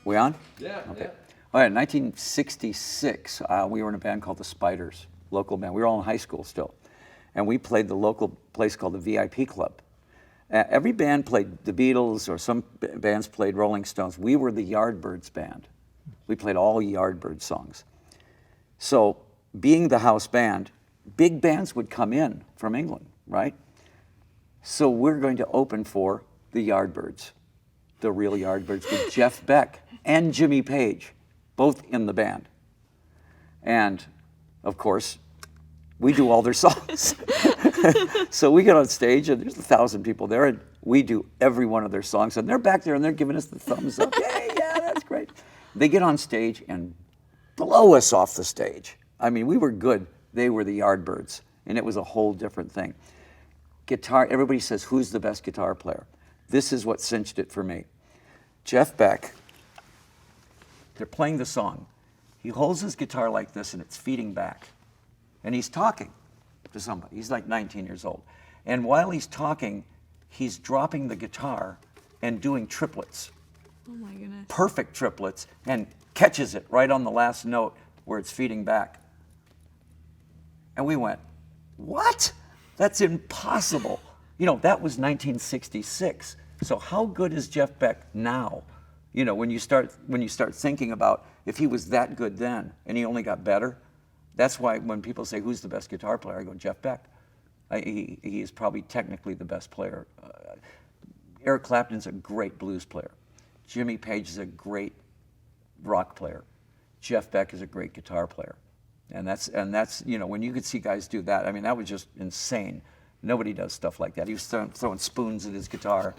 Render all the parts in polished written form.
We on? Yeah. Okay. All right, in 1966, we were in a band called the Spiders, local band. We were all in high school still. And we played the local place called the VIP Club. Every band played the Beatles, or some bands played Rolling Stones. We were the Yardbirds band. We played all Yardbird songs. So, being the house band, big bands would come in from England, right? So we're going to open for the Yardbirds, the real Yardbirds, with Jeff Beck and Jimmy Page, both in the band. And, of course, we do all their songs. So we get on stage, and there's 1,000 people there, and we do every one of their songs. And they're back there, and they're giving us the thumbs up. Yeah, that's great. They get on stage and blow us off the stage. I mean, we were good. They were the Yardbirds, and it was a whole different thing. Guitar, everybody says, who's the best guitar player? This is what cinched it for me. Jeff Beck, they're playing the song. He holds his guitar like this, and it's feeding back. And he's talking to somebody. He's like 19 years old. And while he's talking, he's dropping the guitar and doing triplets. Oh my goodness. Perfect triplets, and catches it right on the last note where it's feeding back. And we went, what? That's impossible. You know, that was 1966. So how good is Jeff Beck now? You know, when you start thinking about if he was that good then and he only got better, that's why when people say, who's the best guitar player, I go, Jeff Beck. He is probably technically the best player. Eric Clapton's a great blues player. Jimmy Page is a great rock player. Jeff Beck is a great guitar player. And that's you know, when you could see guys do that, I mean, that was just insane. Nobody does stuff like that. He was throwing spoons at his guitar.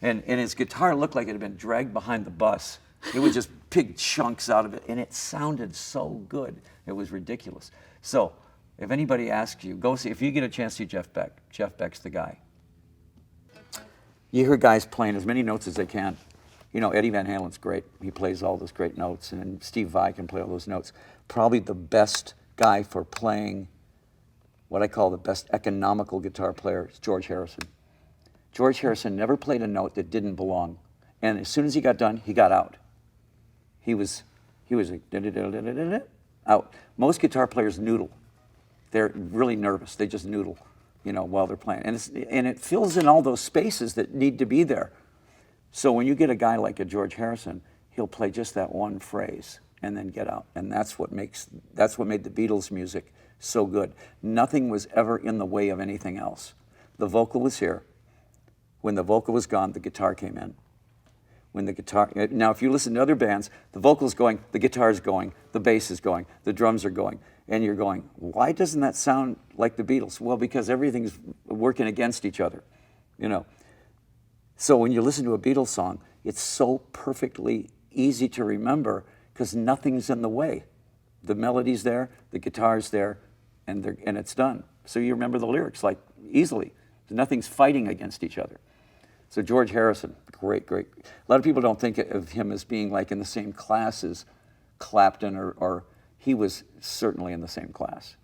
And his guitar looked like it had been dragged behind the bus. It was just big chunks out of it, and it sounded so good. It was ridiculous. So, if anybody asks you, go see, if you get a chance to see Jeff Beck, Jeff Beck's the guy. You hear guys playing as many notes as they can. You know, Eddie Van Halen's great. He plays all those great notes, and Steve Vai can play all those notes. Probably the best guy for playing what I call the best economical guitar player is George Harrison. George Harrison never played a note that didn't belong. And as soon as he got done, he got out. He was like, out. Most guitar players noodle. They're really nervous. They just noodle, you know, while they're playing. And it fills in all those spaces that need to be there. So when you get a guy like a George Harrison, he'll play just that one phrase and then get out. And that's what made the Beatles music so good. Nothing was ever in the way of anything else. The vocal was here. When the vocal was gone, the guitar came in. When the guitar, now if you listen to other bands, the vocal's going, the guitar's going, the bass is going, the drums are going, and you're going, why doesn't that sound like the Beatles? Well, because everything's working against each other, you know. So when you listen to a Beatles song, it's so perfectly easy to remember because nothing's in the way. The melody's there, the guitar's there, and it's done. So you remember the lyrics like easily. Nothing's fighting against each other. So George Harrison, great. A lot of people don't think of him as being like in the same class as Clapton, or he was certainly in the same class.